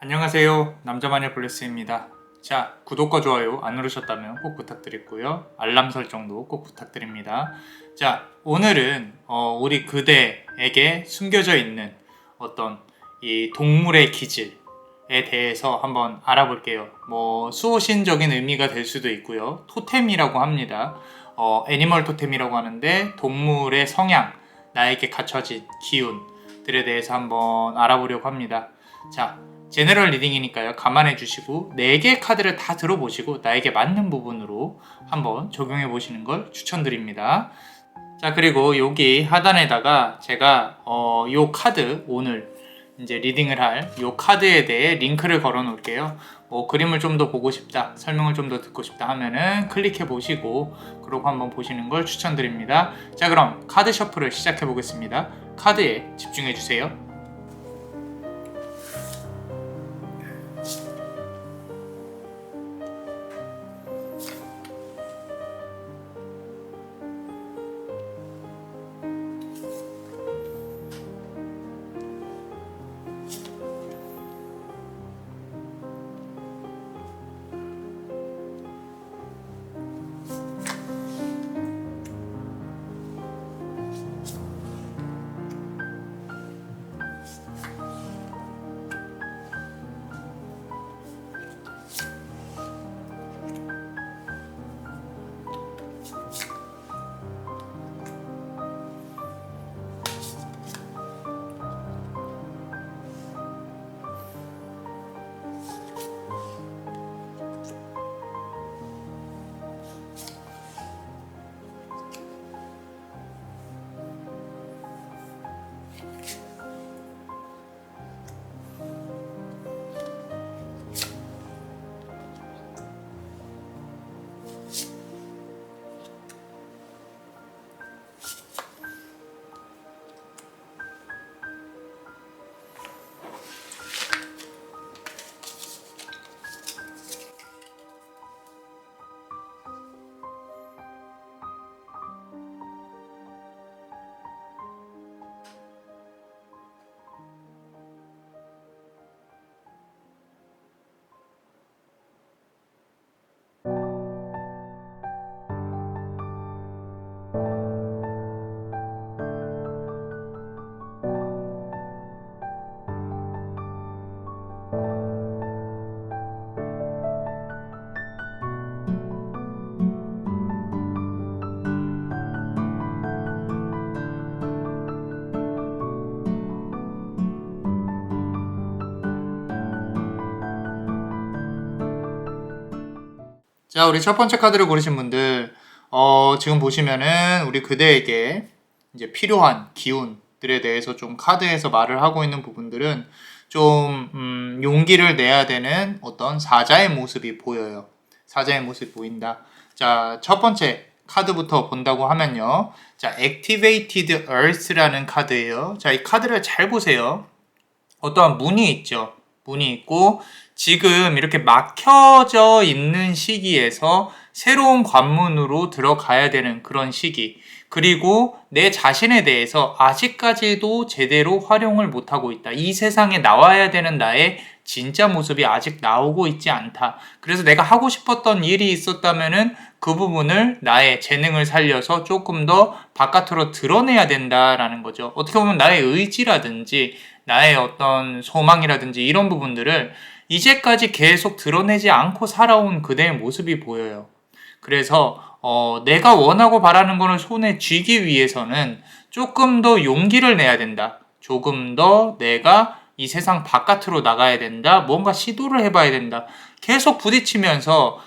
안녕하세요. 남자마녀 블레스입니다. 자, 구독과 좋아요 안 누르셨다면 꼭 부탁드리고요. 알람 설정도 꼭 부탁드립니다. 자, 오늘은 우리 그대에게 숨겨져 있는 어떤 이 동물의 기질에 대해서 한번 알아볼게요. 수호신적인 의미가 될 수도 있고요. 토템이라고 합니다. 애니멀 토템이라고 하는데 동물의 성향, 나에게 갖춰진 기운들에 대해서 한번 알아보려고 합니다. 자, 제너럴 리딩이니까요. 감안해 주시고 4개의 카드를 다 들어보시고 나에게 맞는 부분으로 한번 적용해 보시는 걸 추천드립니다. 자, 그리고 여기 하단에다가 제가 요 카드 오늘 이제 리딩을 할 요 카드에 대해 링크를 걸어 놓을게요. 그림을 좀 더 보고 싶다, 설명을 좀 더 듣고 싶다 하면은 클릭해 보시고 그러고 한번 보시는 걸 추천드립니다. 자, 그럼 카드 셔플을 시작해 보겠습니다. 카드에 집중해 주세요. 자, 우리 첫 번째 카드를 고르신 분들, 지금 보시면은 우리 그대에게 이제 필요한 기운들에 대해서 좀 카드에서 말을 하고 있는 부분들은 좀, 용기를 내야 되는 어떤 사자의 모습이 보여요. 사자의 모습이 보인다. 자, 첫 번째 카드부터 본다고 하면요. 자, Activated Earth라는 카드예요. 자, 이 카드를 잘 보세요. 어떠한 문이 있죠. 문이 있고 지금 이렇게 막혀져 있는 시기에서 새로운 관문으로 들어가야 되는 그런 시기, 그리고 내 자신에 대해서 아직까지도 제대로 활용을 못하고 있다. 이 세상에 나와야 되는 나의 진짜 모습이 아직 나오고 있지 않다. 그래서 내가 하고 싶었던 일이 있었다면은 그 부분을 나의 재능을 살려서 조금 더 바깥으로 드러내야 된다라는 거죠. 어떻게 보면 나의 의지라든지 나의 어떤 소망이라든지 이런 부분들을 이제까지 계속 드러내지 않고 살아온 그대의 모습이 보여요. 그래서 내가 원하고 바라는 것을 손에 쥐기 위해서는 조금 더 용기를 내야 된다. 조금 더 내가 이 세상 바깥으로 나가야 된다. 뭔가 시도를 해봐야 된다. 계속 부딪히면서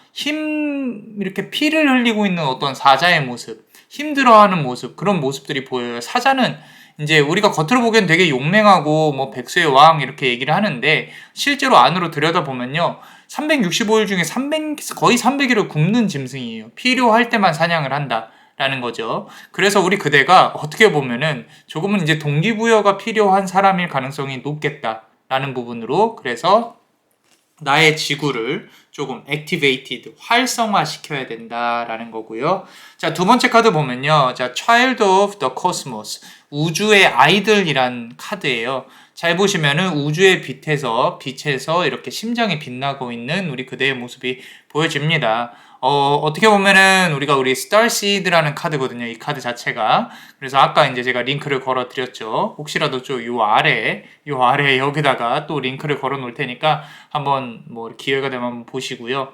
이렇게 피를 흘리고 있는 어떤 사자의 모습, 힘들어하는 모습, 그런 모습들이 보여요. 사자는 이제 우리가 겉으로 보기엔 되게 용맹하고 백수의 왕 이렇게 얘기를 하는데 실제로 안으로 들여다보면요. 365일 중에 거의 300일을 굶는 짐승이에요. 필요할 때만 사냥을 한다라는 거죠. 그래서 우리 그대가 어떻게 보면은 조금은 이제 동기부여가 필요한 사람일 가능성이 높겠다라는 부분으로, 그래서 나의 지구를 조금 activated, 활성화시켜야 된다라는 거고요. 자, 두 번째 카드 보면요. 자, Child of the Cosmos, 우주의 아이들이란 카드예요. 잘 보시면은 우주의 빛에서 이렇게 심장이 빛나고 있는 우리 그대의 모습이 보여집니다. 어떻게 보면은 우리 스타시드라는 카드거든요. 이 카드 자체가. 그래서 아까 이제 제가 링크를 걸어 드렸죠. 혹시라도 좀 요 아래 여기다가 또 링크를 걸어 놓을 테니까 한번 뭐 기회가 되면 한번 보시고요.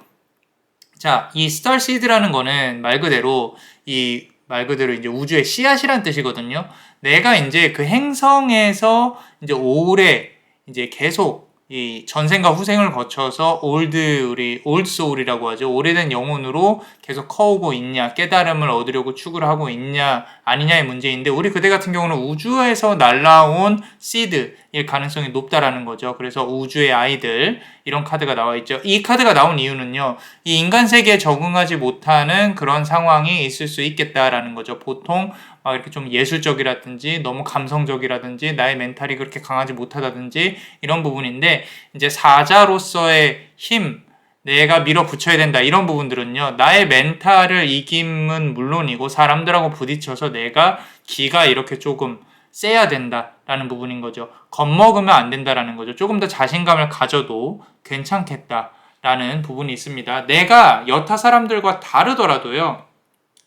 자, 이 스타시드라는 거는 말 그대로 이제 우주의 씨앗이란 뜻이거든요. 내가 이제 그 행성에서 이제 오래 이제 계속 이 전생과 후생을 거쳐서 올드 소울이라고 하죠. 오래된 영혼으로 계속 커오고 있냐, 깨달음을 얻으려고 추구를 하고 있냐, 아니냐의 문제인데, 우리 그대 같은 경우는 우주에서 날라온 시드일 가능성이 높다라는 거죠. 그래서 우주의 아이들, 이런 카드가 나와 있죠. 이 카드가 나온 이유는요, 이 인간 세계에 적응하지 못하는 그런 상황이 있을 수 있겠다라는 거죠. 보통 막 이렇게 좀 예술적이라든지 너무 감성적이라든지 나의 멘탈이 그렇게 강하지 못하다든지 이런 부분인데, 이제 사자로서의 힘, 내가 밀어붙여야 된다 이런 부분들은요, 나의 멘탈을 이김은 물론이고 사람들하고 부딪혀서 내가 기가 이렇게 조금 세야 된다라는 부분인 거죠. 겁먹으면 안 된다라는 거죠. 조금 더 자신감을 가져도 괜찮겠다라는 부분이 있습니다. 내가 여타 사람들과 다르더라도요,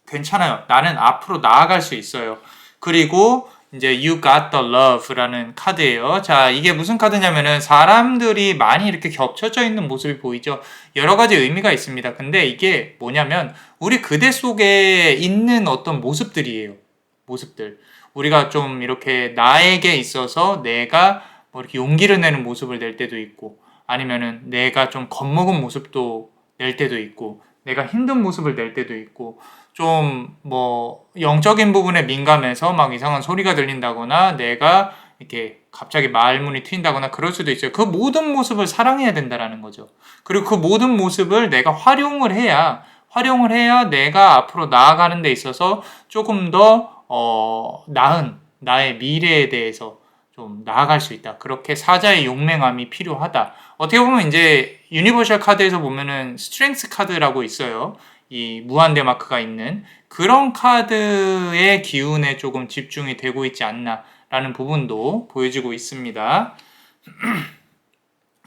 괜찮아요. 나는 앞으로 나아갈 수 있어요. 그리고 이제 You Got the Love라는 카드예요. 자, 이게 무슨 카드냐면은 사람들이 많이 이렇게 겹쳐져 있는 모습이 보이죠. 여러 가지 의미가 있습니다. 근데 이게 뭐냐면 우리 그대 속에 있는 어떤 모습들이에요. 모습들. 우리가 좀 이렇게 나에게 있어서 내가 뭐 이렇게 용기를 내는 모습을 낼 때도 있고, 아니면은 내가 좀 겁먹은 모습도 낼 때도 있고, 내가 힘든 모습을 낼 때도 있고, 좀 뭐 영적인 부분에 민감해서 막 이상한 소리가 들린다거나 내가 이렇게 갑자기 말문이 트인다거나 그럴 수도 있어요. 그 모든 모습을 사랑해야 된다라는 거죠. 그리고 그 모든 모습을 내가 활용을 해야 내가 앞으로 나아가는 데 있어서 조금 더 나은 나의 미래에 대해서 좀 나아갈 수 있다. 그렇게 사자의 용맹함이 필요하다. 어떻게 보면 이제 유니버셜 카드에서 보면은 스트렝스 카드라고 있어요. 이 무한대 마크가 있는 그런 카드의 기운에 조금 집중이 되고 있지 않나라는 부분도 보여지고 있습니다.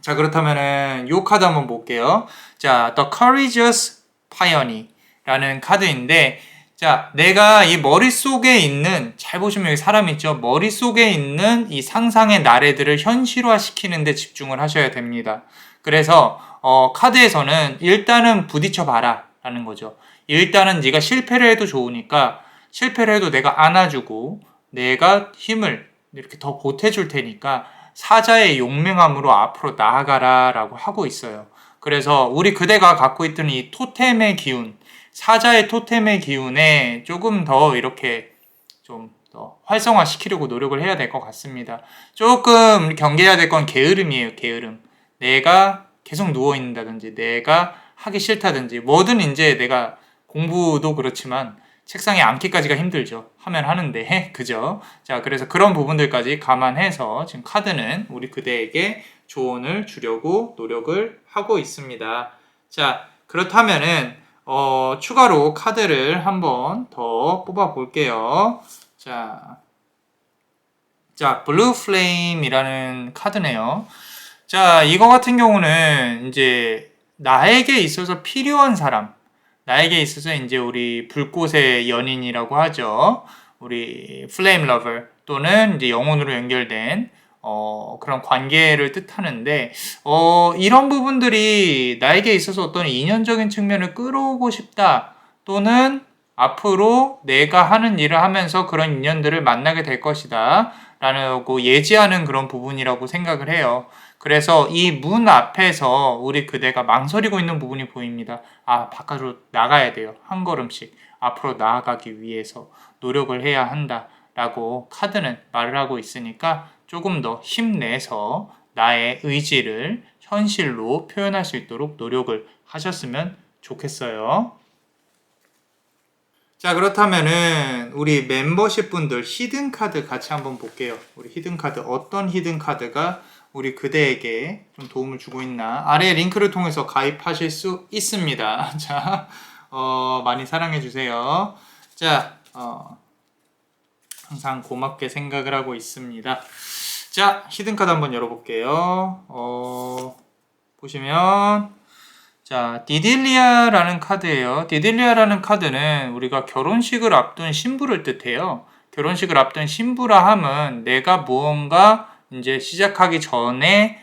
자, 그렇다면은 요 카드 한번 볼게요. 자, The Courageous Pioneer라는 카드인데, 자, 내가 이 머릿속에 있는, 잘 보시면 여기 사람 있죠? 머릿속에 있는 이 상상의 나래들을 현실화시키는 데 집중을 하셔야 됩니다. 그래서 카드에서는 일단은 부딪혀봐라 라는 거죠. 일단은 네가 실패를 해도 좋으니까 실패를 해도 내가 안아주고 내가 힘을 이렇게 더 보태줄 테니까 사자의 용맹함으로 앞으로 나아가라 라고 하고 있어요. 그래서 우리 그대가 갖고 있던 이 토템의 기운, 사자의 토템의 기운에 조금 더 이렇게 좀 더 활성화시키려고 노력을 해야 될 것 같습니다. 조금 경계해야 될 건 게으름이에요. 게으름. 내가 계속 누워있는다든지 내가 하기 싫다든지 뭐든 이제 내가 공부도 그렇지만 책상에 앉기까지가 힘들죠. 하면 하는데 그죠? 자, 그래서 그런 부분들까지 감안해서 지금 카드는 우리 그대에게 조언을 주려고 노력을 하고 있습니다. 자, 그렇다면은 추가로 카드를 한번 더 뽑아 볼게요. 자, 블루 플레임이라는 카드네요. 자, 이거 같은 경우는 이제 나에게 있어서 필요한 사람, 나에게 있어서 이제 우리 불꽃의 연인이라고 하죠. 우리 플레임 러버 또는 이제 영혼으로 연결된 그런 관계를 뜻하는데, 이런 부분들이 나에게 있어서 어떤 인연적인 측면을 끌어오고 싶다, 또는 앞으로 내가 하는 일을 하면서 그런 인연들을 만나게 될 것이다 라고 예지하는 그런 부분이라고 생각을 해요. 그래서 이 문 앞에서 우리 그대가 망설이고 있는 부분이 보입니다. 아, 바깥으로 나가야 돼요. 한 걸음씩 앞으로 나아가기 위해서 노력을 해야 한다 라고 카드는 말을 하고 있으니까 조금 더 힘내서 나의 의지를 현실로 표현할 수 있도록 노력을 하셨으면 좋겠어요. 자, 그렇다면은 우리 멤버십 분들 히든 카드 같이 한번 볼게요. 우리 히든 카드, 어떤 히든 카드가 우리 그대에게 좀 도움을 주고 있나? 아래 링크를 통해서 가입하실 수 있습니다. 자, 많이 사랑해 주세요. 자, 항상 고맙게 생각을 하고 있습니다. 자, 히든카드 한번 열어볼게요. 보시면 자, 디딜리아라는 카드예요. 디딜리아라는 카드는 우리가 결혼식을 앞둔 신부를 뜻해요. 결혼식을 앞둔 신부라 함은 내가 무언가 이제 시작하기 전에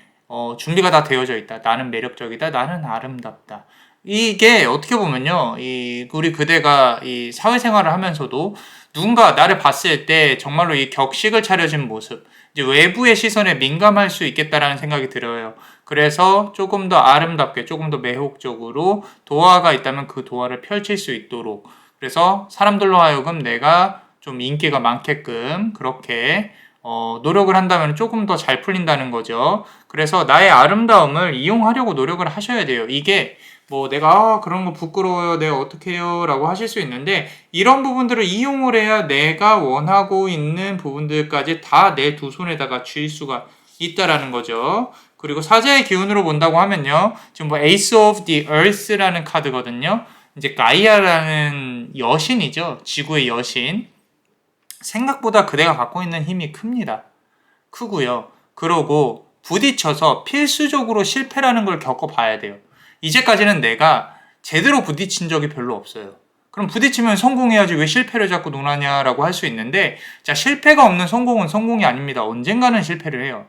준비가 다 되어져 있다. 나는 매력적이다. 나는 아름답다. 이게 어떻게 보면요, 우리 그대가 이 사회생활을 하면서도 누군가 나를 봤을 때 정말로 이 격식을 차려진 모습, 이제 외부의 시선에 민감할 수 있겠다라는 생각이 들어요. 그래서 조금 더 아름답게, 조금 더 매혹적으로 도화가 있다면 그 도화를 펼칠 수 있도록, 그래서 사람들로 하여금 내가 좀 인기가 많게끔 그렇게 노력을 한다면 조금 더 잘 풀린다는 거죠. 그래서 나의 아름다움을 이용하려고 노력을 하셔야 돼요. 이게 뭐 내가 그런 거 부끄러워요, 내가 어떻게 해요 라고 하실 수 있는데, 이런 부분들을 이용을 해야 내가 원하고 있는 부분들까지 다 내 두 손에다가 쥘 수가 있다라는 거죠. 그리고 사자의 기운으로 본다고 하면요, 지금 뭐 Ace of the Earth라는 카드거든요. 이제 가이아라는 여신이죠. 지구의 여신. 생각보다 그대가 갖고 있는 힘이 큽니다. 크고요. 그러고 부딪혀서 필수적으로 실패라는 걸 겪어봐야 돼요. 이제까지는 내가 제대로 부딪힌 적이 별로 없어요. 그럼 부딪히면 성공해야지 왜 실패를 자꾸 논하냐라고 할 수 있는데, 자, 실패가 없는 성공은 성공이 아닙니다. 언젠가는 실패를 해요.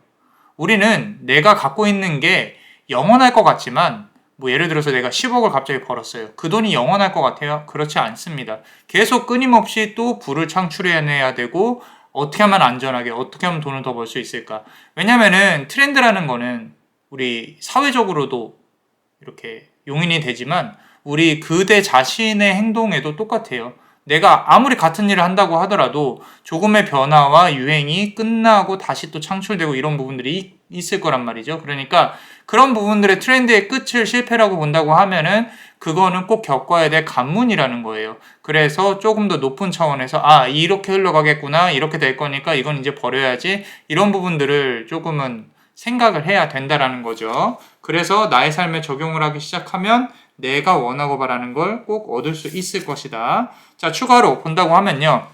우리는 내가 갖고 있는 게 영원할 것 같지만, 뭐 예를 들어서 내가 10억을 갑자기 벌었어요. 그 돈이 영원할 것 같아요? 그렇지 않습니다. 계속 끊임없이 또 부를 창출해내야 되고, 어떻게 하면 안전하게, 어떻게 하면 돈을 더 벌 수 있을까? 왜냐면은 트렌드라는 거는 우리 사회적으로도 이렇게 용인이 되지만 우리 그대 자신의 행동에도 똑같아요. 내가 아무리 같은 일을 한다고 하더라도 조금의 변화와 유행이 끝나고 다시 또 창출되고 이런 부분들이 있을 거란 말이죠. 그러니까 그런 부분들의 트렌드의 끝을 실패라고 본다고 하면은 그거는 꼭 겪어야 될 관문이라는 거예요. 그래서 조금 더 높은 차원에서 이렇게 흘러가겠구나, 이렇게 될 거니까 이건 이제 버려야지, 이런 부분들을 조금은 생각을 해야 된다라는 거죠. 그래서 나의 삶에 적용을 하기 시작하면 내가 원하고 바라는 걸 꼭 얻을 수 있을 것이다. 자, 추가로 본다고 하면요,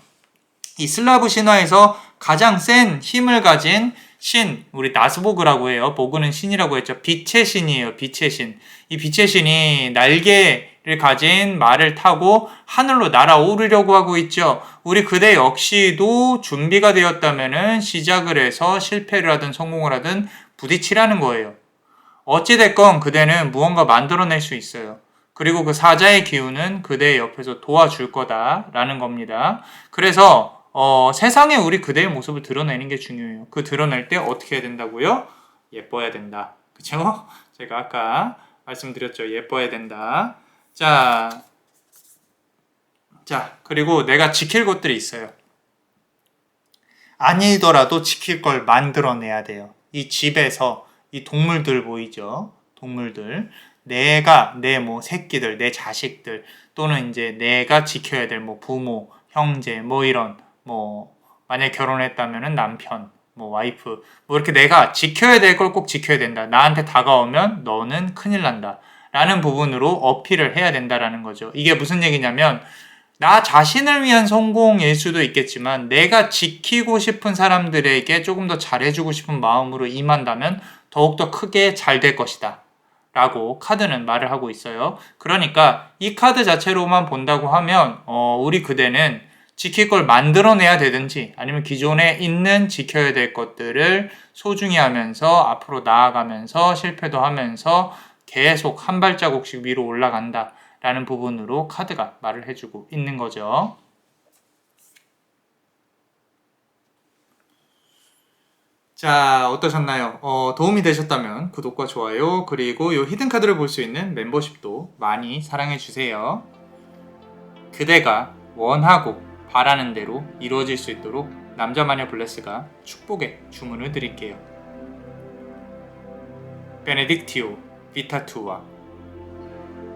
이 슬라브 신화에서 가장 센 힘을 가진 신, 우리 나스보그라고 해요. 보그는 신이라고 했죠. 빛의 신이에요. 빛의 신. 이 빛의 신이 날개를 가진 말을 타고 하늘로 날아오르려고 하고 있죠. 우리 그대 역시도 준비가 되었다면은 시작을 해서 실패를 하든 성공을 하든 부딪히라는 거예요. 어찌됐건 그대는 무언가 만들어낼 수 있어요. 그리고 그 사자의 기운은 그대의 옆에서 도와줄 거다라는 겁니다. 그래서 세상에 우리 그대의 모습을 드러내는 게 중요해요. 그 드러낼 때 어떻게 해야 된다고요? 예뻐야 된다. 그쵸? 제가 아까 말씀드렸죠. 예뻐야 된다. 자, 그리고 내가 지킬 것들이 있어요. 아니더라도 지킬 걸 만들어내야 돼요. 이 집에서 이 동물들 보이죠? 동물들. 내가, 내 뭐 새끼들, 내 자식들, 또는 이제 내가 지켜야 될 뭐 부모, 형제, 뭐 이런, 뭐, 만약에 결혼했다면은 남편, 뭐 와이프, 뭐 이렇게 내가 지켜야 될 걸 꼭 지켜야 된다. 나한테 다가오면 너는 큰일 난다. 라는 부분으로 어필을 해야 된다라는 거죠. 이게 무슨 얘기냐면, 나 자신을 위한 성공일 수도 있겠지만 내가 지키고 싶은 사람들에게 조금 더 잘해주고 싶은 마음으로 임한다면 더욱더 크게 잘 될 것이다 라고 카드는 말을 하고 있어요. 그러니까 이 카드 자체로만 본다고 하면 우리 그대는 지킬 걸 만들어내야 되든지 아니면 기존에 있는 지켜야 될 것들을 소중히 하면서 앞으로 나아가면서 실패도 하면서 계속 한 발자국씩 위로 올라간다 라는 부분으로 카드가 말을 해주고 있는 거죠. 자, 어떠셨나요? 도움이 되셨다면 구독과 좋아요, 그리고 이 히든 카드를 볼 수 있는 멤버십도 많이 사랑해 주세요. 그대가 원하고 바라는 대로 이루어질 수 있도록 남자마녀 블레스가 축복의 주문을 드릴게요. 베네딕티오 비타투아,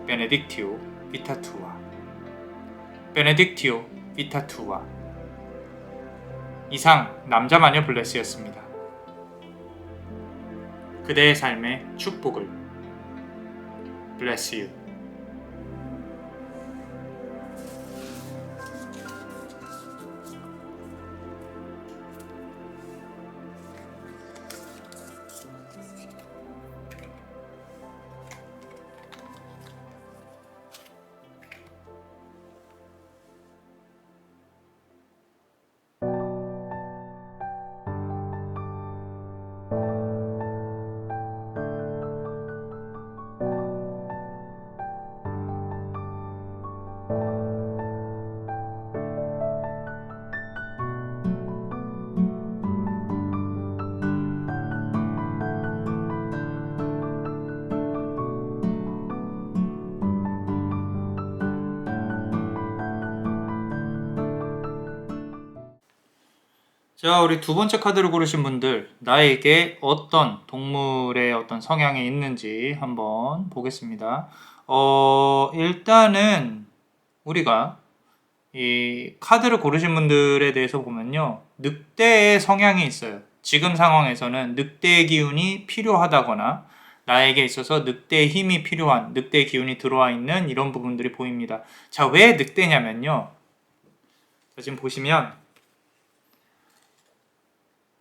베네딕티오 비타투아, 베네딕티오 비타투아. 이상 남자마녀 블레스였습니다. 그대의 삶의 축복을. Bless you. 자, 우리 두 번째 카드를 고르신 분들, 나에게 어떤 동물의 어떤 성향이 있는지 한번 보겠습니다. 일단은 우리가 이 카드를 고르신 분들에 대해서 보면요, 늑대의 성향이 있어요. 지금 상황에서는 늑대의 기운이 필요하다거나 나에게 있어서 늑대의 힘이 필요한, 늑대의 기운이 들어와 있는 이런 부분들이 보입니다. 자, 왜 늑대냐면요, 자, 지금 보시면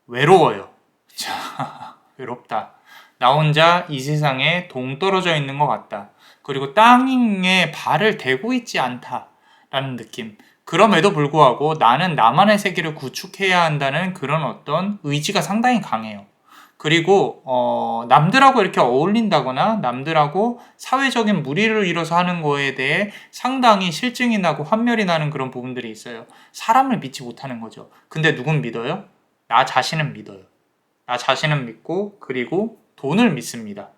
외로워요. 자, 외롭다. 나 혼자 이 세상에 동떨어져 있는 것 같다. 그리고 땅에 발을 대고 있지 않다라는 느낌. 그럼에도 불구하고 나는 나만의 세계를 구축해야 한다는 그런 어떤 의지가 상당히 강해요. 그리고 남들하고 이렇게 어울린다거나 남들하고 사회적인 무리를 이뤄서 하는 거에 대해 상당히 실증이 나고 환멸이 나는 그런 부분들이 있어요. 사람을 믿지 못하는 거죠. 근데 누군 믿어요? 나 자신은 믿어요. 나 자신은 믿고 그리고 돈을 믿습니다.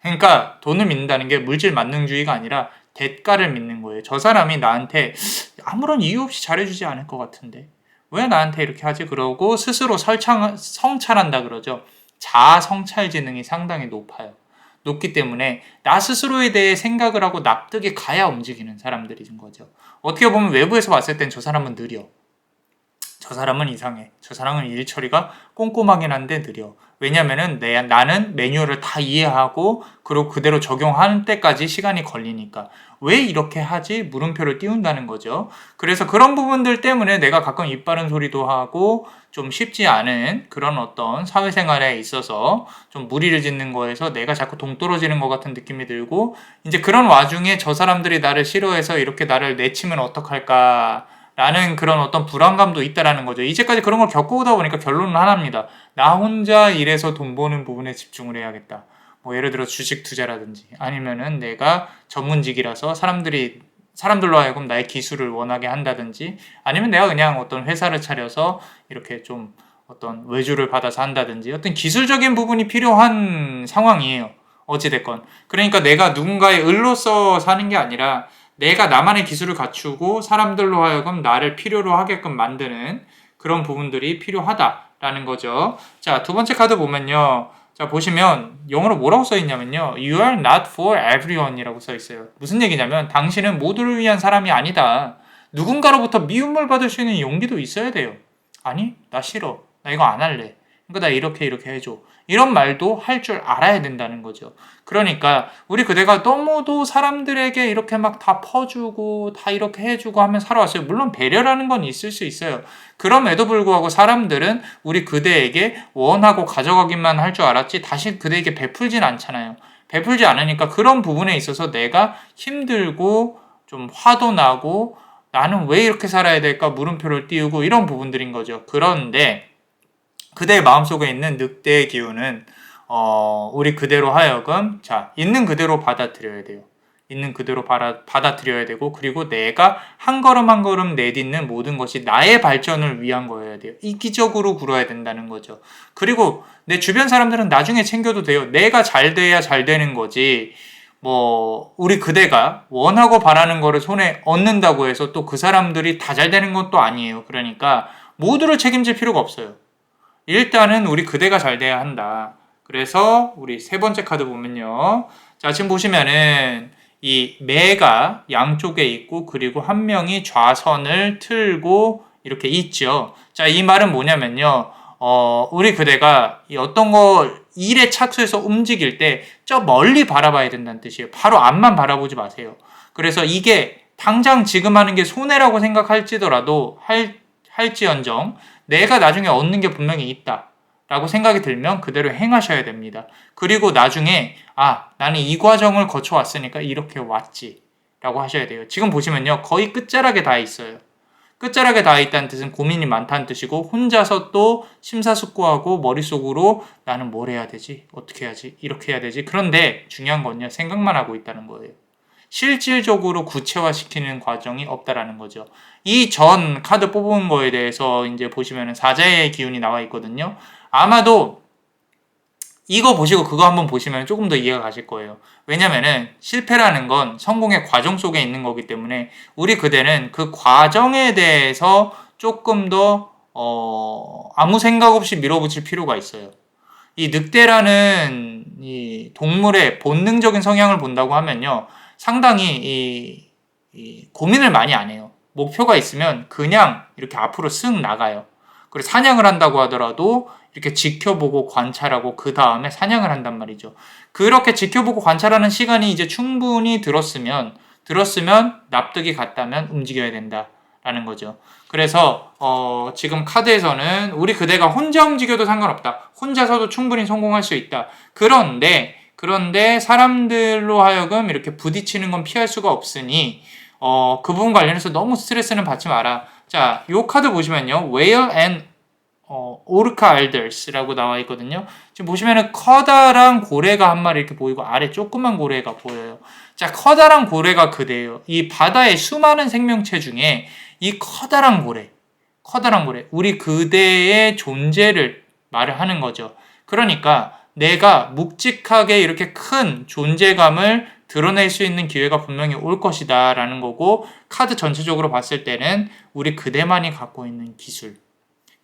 그러니까 돈을 믿는다는 게 물질 만능주의가 아니라 대가를 믿는 거예요. 저 사람이 나한테 아무런 이유 없이 잘해주지 않을 것 같은데 왜 나한테 이렇게 하지? 그러고 스스로 성찰한다 그러죠. 자아 성찰 지능이 상당히 높아요. 높기 때문에 나 스스로에 대해 생각을 하고 납득이 가야 움직이는 사람들인 거죠. 어떻게 보면 외부에서 봤을 땐 저 사람은 느려. 저 사람은 이상해. 저 사람은 일 처리가 꼼꼼하긴 한데 느려. 왜냐면은 나는 매뉴얼을 다 이해하고 그리고 그대로 적용하는 때까지 시간이 걸리니까. 왜 이렇게 하지? 물음표를 띄운다는 거죠. 그래서 그런 부분들 때문에 내가 가끔 입 바른 소리도 하고 좀 쉽지 않은 그런 어떤 사회생활에 있어서 좀 무리를 짓는 거에서 내가 자꾸 동떨어지는 것 같은 느낌이 들고 이제 그런 와중에 저 사람들이 나를 싫어해서 이렇게 나를 내치면 어떡할까 라는 그런 어떤 불안감도 있다라는 거죠. 이제까지 그런 걸 겪어오다 보니까 결론은 하나입니다. 나 혼자 일해서 돈 버는 부분에 집중을 해야겠다. 뭐 예를 들어 주식 투자라든지 아니면은 내가 전문직이라서 사람들로 하여금 나의 기술을 원하게 한다든지 아니면 내가 그냥 어떤 회사를 차려서 이렇게 좀 어떤 외주를 받아서 한다든지 어떤 기술적인 부분이 필요한 상황이에요. 어찌됐건. 그러니까 내가 누군가의 을로서 사는 게 아니라 내가 나만의 기술을 갖추고 사람들로 하여금 나를 필요로 하게끔 만드는 그런 부분들이 필요하다라는 거죠. 자, 두 번째 카드 보면요. 자, 보시면 영어로 뭐라고 써 있냐면요. You are not for everyone 이라고 써 있어요. 무슨 얘기냐면 당신은 모두를 위한 사람이 아니다. 누군가로부터 미움을 받을 수 있는 용기도 있어야 돼요. 아니, 나 싫어. 나 이거 안 할래. 그러니까 나 이렇게 해줘. 이런 말도 할 줄 알아야 된다는 거죠. 그러니까 우리 그대가 너무도 사람들에게 이렇게 막 다 퍼주고 다 이렇게 해주고 하면 살아왔어요. 물론 배려라는 건 있을 수 있어요. 그럼에도 불구하고 사람들은 우리 그대에게 원하고 가져가기만 할 줄 알았지 다시 그대에게 베풀진 않잖아요. 베풀지 않으니까 그런 부분에 있어서 내가 힘들고 좀 화도 나고 나는 왜 이렇게 살아야 될까 물음표를 띄우고 이런 부분들인 거죠. 그런데 그대의 마음속에 있는 늑대의 기운은 우리 그대로 하여금 있는 그대로 받아들여야 돼요. 있는 그대로 받아들여야 되고 그리고 내가 한 걸음 한 걸음 내딛는 모든 것이 나의 발전을 위한 거여야 돼요. 이기적으로 굴어야 된다는 거죠. 그리고 내 주변 사람들은 나중에 챙겨도 돼요. 내가 잘 돼야 잘 되는 거지. 뭐 우리 그대가 원하고 바라는 거를 손에 얻는다고 해서 또 그 사람들이 다 잘 되는 것도 아니에요. 그러니까 모두를 책임질 필요가 없어요. 일단은 우리 그대가 잘 돼야 한다. 그래서 우리 세 번째 카드 보면요. 자, 지금 보시면은 이 매가 양쪽에 있고 그리고 한 명이 좌선을 틀고 이렇게 있죠. 자, 이 말은 뭐냐면요. 우리 그대가 어떤 거 일에 착수해서 움직일 때 저 멀리 바라봐야 된다는 뜻이에요. 바로 앞만 바라보지 마세요. 그래서 이게 당장 지금 하는 게 손해라고 생각할지더라도 할지언정 내가 나중에 얻는 게 분명히 있다 라고 생각이 들면 그대로 행하셔야 됩니다. 그리고 나중에 나는 이 과정을 거쳐왔으니까 이렇게 왔지 라고 하셔야 돼요. 지금 보시면요 거의 끝자락에 다 있어요. 끝자락에 다 있다는 뜻은 고민이 많다는 뜻이고 혼자서 또 심사숙고하고 머릿속으로 나는 뭘 해야 되지? 어떻게 해야지? 이렇게 해야 되지? 그런데 중요한 건요 생각만 하고 있다는 거예요. 실질적으로 구체화시키는 과정이 없다라는 거죠. 이 전 카드 뽑은 거에 대해서 이제 보시면은 사자의 기운이 나와 있거든요. 아마도 이거 보시고 그거 한번 보시면 조금 더 이해가 가실 거예요. 왜냐면은 실패라는 건 성공의 과정 속에 있는 거기 때문에 우리 그대는 그 과정에 대해서 조금 더 아무 생각 없이 밀어붙일 필요가 있어요. 이 늑대라는 이 동물의 본능적인 성향을 본다고 하면요. 상당히 고민을 많이 안 해요. 목표가 있으면 그냥 이렇게 앞으로 쓱 나가요. 그리고 사냥을 한다고 하더라도 이렇게 지켜보고 관찰하고 그 다음에 사냥을 한단 말이죠. 그렇게 지켜보고 관찰하는 시간이 이제 충분히 들었으면 납득이 갔다면 움직여야 된다라는 거죠. 그래서 지금 카드에서는 우리 그대가 혼자 움직여도 상관없다. 혼자서도 충분히 성공할 수 있다. 그런데 사람들로 하여금 이렇게 부딪히는 건 피할 수가 없으니 그 부분 관련해서 너무 스트레스는 받지 마라. 자, 요 카드 보시면요. Whale and Orca Elders라고 나와 있거든요. 지금 보시면은 커다란 고래가 한 마리 이렇게 보이고 아래 조그만 고래가 보여요. 자, 커다란 고래가 그대예요. 이 바다의 수많은 생명체 중에 이 커다란 고래, 우리 그대의 존재를 말을 하는 거죠. 그러니까 내가 묵직하게 이렇게 큰 존재감을 드러낼 수 있는 기회가 분명히 올 것이다 라는 거고, 카드 전체적으로 봤을 때는 우리 그대만이 갖고 있는 기술,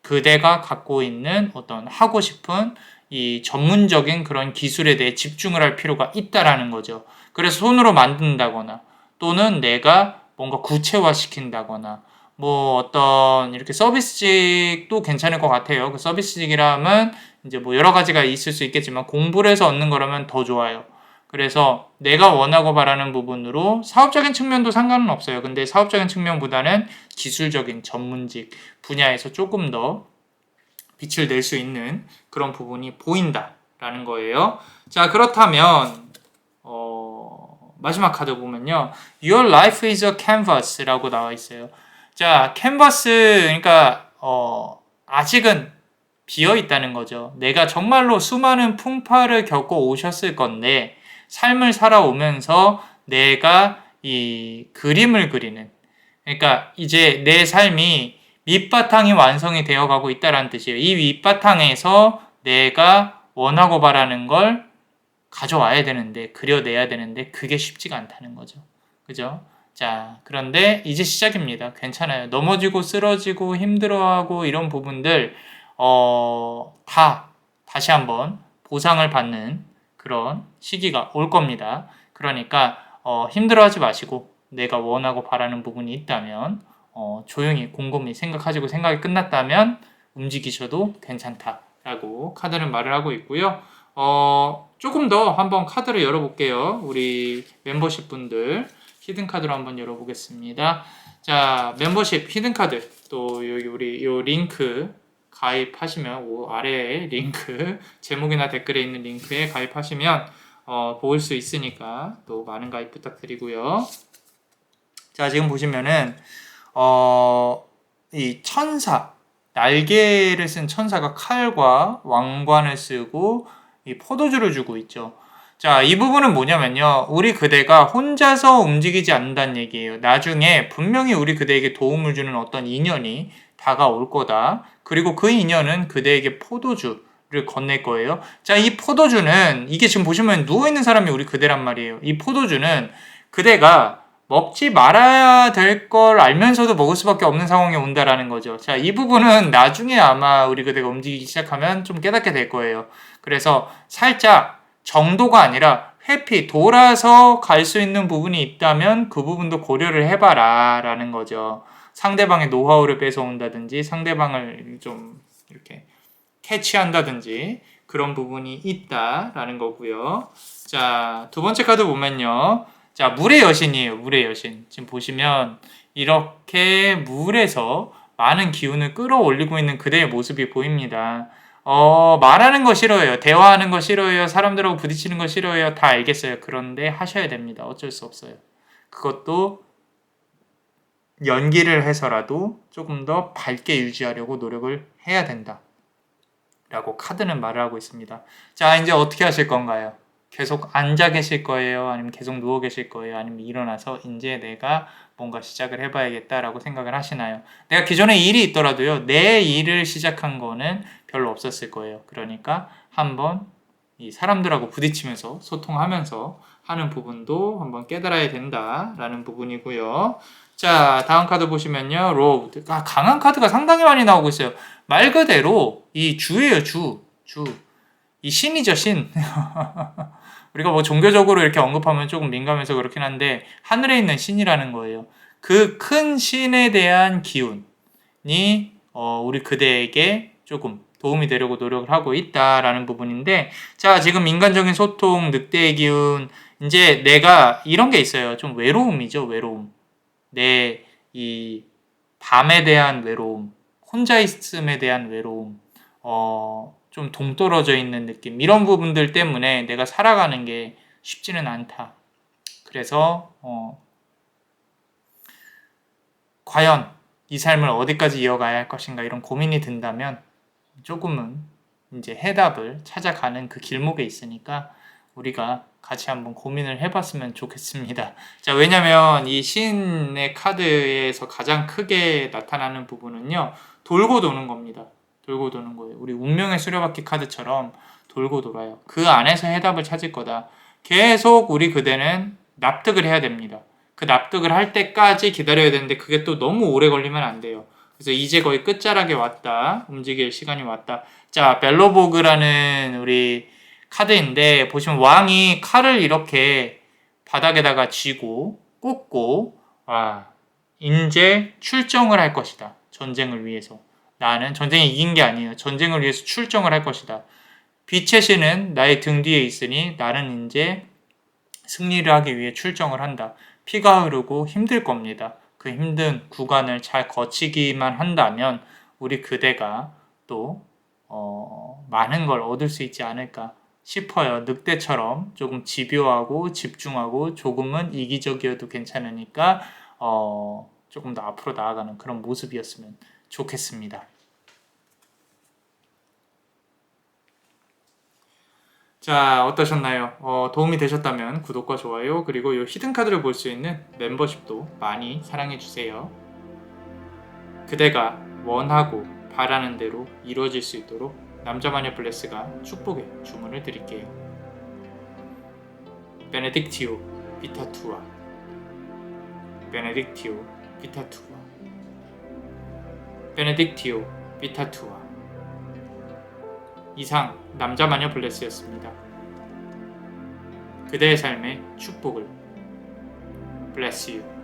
그대가 갖고 있는 어떤 하고 싶은 이 전문적인 그런 기술에 대해 집중을 할 필요가 있다라는 거죠. 그래서 손으로 만든다거나 또는 내가 뭔가 구체화시킨다거나 뭐 어떤 이렇게 서비스직도 괜찮을 것 같아요. 그 서비스직이라면 이제 뭐 여러 가지가 있을 수 있겠지만 공부를 해서 얻는 거라면 더 좋아요. 그래서 내가 원하고 바라는 부분으로 사업적인 측면도 상관은 없어요. 근데 사업적인 측면보다는 기술적인 전문직 분야에서 조금 더 빛을 낼 수 있는 그런 부분이 보인다라는 거예요. 자, 그렇다면 마지막 카드 보면요. Your life is a canvas라고 나와 있어요. 자, 캔버스, 그러니까 아직은 비어 있다는 거죠. 내가 정말로 수많은 풍파를 겪고 오셨을 건데 삶을 살아오면서 내가 이 그림을 그리는, 그러니까 이제 내 삶이 밑바탕이 완성이 되어가고 있다는 뜻이에요. 이 밑바탕에서 내가 원하고 바라는 걸 가져와야 되는데, 그려내야 되는데 그게 쉽지가 않다는 거죠. 그죠? 자, 그런데 이제 시작입니다. 괜찮아요. 넘어지고 쓰러지고 힘들어하고 이런 부분들 다시 한번 보상을 받는 그런 시기가 올 겁니다. 그러니까 힘들어하지 마시고 내가 원하고 바라는 부분이 있다면 조용히 곰곰이 생각하시고 생각이 끝났다면 움직이셔도 괜찮다라고 카드는 말을 하고 있고요. 조금 더 한번 카드를 열어볼게요. 우리 멤버십 분들 히든 카드로 한번 열어보겠습니다. 자, 멤버십 히든 카드 또 여기 우리 요 링크 가입하시면 아래에 링크 제목이나 댓글에 있는 링크에 가입하시면 볼 수 있으니까 또 많은 가입 부탁드리고요. 자, 지금 보시면은 이 천사, 날개를 쓴 천사가 칼과 왕관을 쓰고 이 포도주를 주고 있죠. 자, 이 부분은 뭐냐면요. 우리 그대가 혼자서 움직이지 않는다는 얘기예요. 나중에 분명히 우리 그대에게 도움을 주는 어떤 인연이 다가올 거다. 그리고 그 인연은 그대에게 포도주를 건넬 거예요. 자, 이 포도주는 이게 지금 보시면 누워있는 사람이 우리 그대란 말이에요. 이 포도주는 그대가 먹지 말아야 될 걸 알면서도 먹을 수밖에 없는 상황이 온다라는 거죠. 자, 이 부분은 나중에 아마 우리 그대가 움직이기 시작하면 좀 깨닫게 될 거예요. 그래서 살짝 정도가 아니라 회피, 돌아서 갈 수 있는 부분이 있다면 그 부분도 고려를 해봐라 라는 거죠. 상대방의 노하우를 뺏어온다든지 상대방을 좀 이렇게 캐치한다든지 그런 부분이 있다라는 거고요. 자, 두 번째 카드 보면요. 자, 물의 여신이에요. 물의 여신. 지금 보시면 이렇게 물에서 많은 기운을 끌어올리고 있는 그대의 모습이 보입니다. 말하는 거 싫어해요. 대화하는 거 싫어해요. 사람들하고 부딪히는 거 싫어해요. 다 알겠어요. 그런데 하셔야 됩니다. 어쩔 수 없어요. 그것도 연기를 해서라도 조금 더 밝게 유지하려고 노력을 해야 된다. 라고 카드는 말을 하고 있습니다. 자, 이제 어떻게 하실 건가요? 계속 앉아 계실 거예요? 아니면 계속 누워 계실 거예요? 아니면 일어나서 이제 내가 뭔가 시작을 해봐야겠다라고 생각을 하시나요? 내가 기존에 일이 있더라도요, 내 일을 시작한 거는 별로 없었을 거예요. 그러니까 한번 이 사람들하고 부딪히면서 소통하면서 하는 부분도 한번 깨달아야 된다라는 부분이고요. 자, 다음 카드 보시면요. 로드. 강한 카드가 상당히 많이 나오고 있어요. 말 그대로 이 주예요, 주. 이 신이죠, 신. 우리가 뭐 종교적으로 이렇게 언급하면 조금 민감해서 그렇긴 한데 하늘에 있는 신이라는 거예요. 그 큰 신에 대한 기운이 우리 그대에게 조금 도움이 되려고 노력을 하고 있다라는 부분인데, 자, 지금 인간적인 소통, 늑대의 기운, 이제 내가 이런 게 있어요. 좀 외로움이죠, 외로움. 내 이 밤에 대한 외로움, 혼자 있음에 대한 외로움, 좀 동떨어져 있는 느낌, 이런 부분들 때문에 내가 살아가는 게 쉽지는 않다. 그래서 과연 이 삶을 어디까지 이어가야 할 것인가 이런 고민이 든다면 조금은 이제 해답을 찾아가는 그 길목에 있으니까 우리가 같이 한번 고민을 해봤으면 좋겠습니다. 자, 왜냐면 이 신의 카드에서 가장 크게 나타나는 부분은요, 돌고 도는 겁니다. 돌고 도는 거예요. 우리 운명의 수레바퀴 카드처럼 돌고 돌아요. 그 안에서 해답을 찾을 거다. 계속 우리 그대는 납득을 해야 됩니다. 그 납득을 할 때까지 기다려야 되는데 그게 또 너무 오래 걸리면 안 돼요. 그래서 이제 거의 끝자락에 왔다. 움직일 시간이 왔다. 자, 벨로보그라는 우리 카드인데 보시면 왕이 칼을 이렇게 바닥에다가 쥐고 꽂고 이제 출정을 할 것이다. 전쟁을 위해서. 나는 전쟁에 이긴 게 아니에요. 전쟁을 위해서 출정을 할 것이다. 빛의 신은 나의 등 뒤에 있으니 나는 이제 승리를 하기 위해 출정을 한다. 피가 흐르고 힘들 겁니다. 그 힘든 구간을 잘 거치기만 한다면 우리 그대가 또 많은 걸 얻을 수 있지 않을까 싶어요. 늑대처럼 조금 집요하고 집중하고 조금은 이기적이어도 괜찮으니까 조금 더 앞으로 나아가는 그런 모습이었으면 좋겠습니다. 자, 어떠셨나요? 도움이 되셨다면 구독과 좋아요, 그리고 이 히든 카드를 볼 수 있는 멤버십도 많이 사랑해주세요. 그대가 원하고 바라는 대로 이루어질 수 있도록 남자마녀 블레스가 축복의 주문을 드릴게요. 베네딕티오 비타투아, 베네딕티오 비타투아, 베네딕티오 비타투아. 이상 남자마녀 블레스였습니다. 그대의 삶의 축복을. Bless you.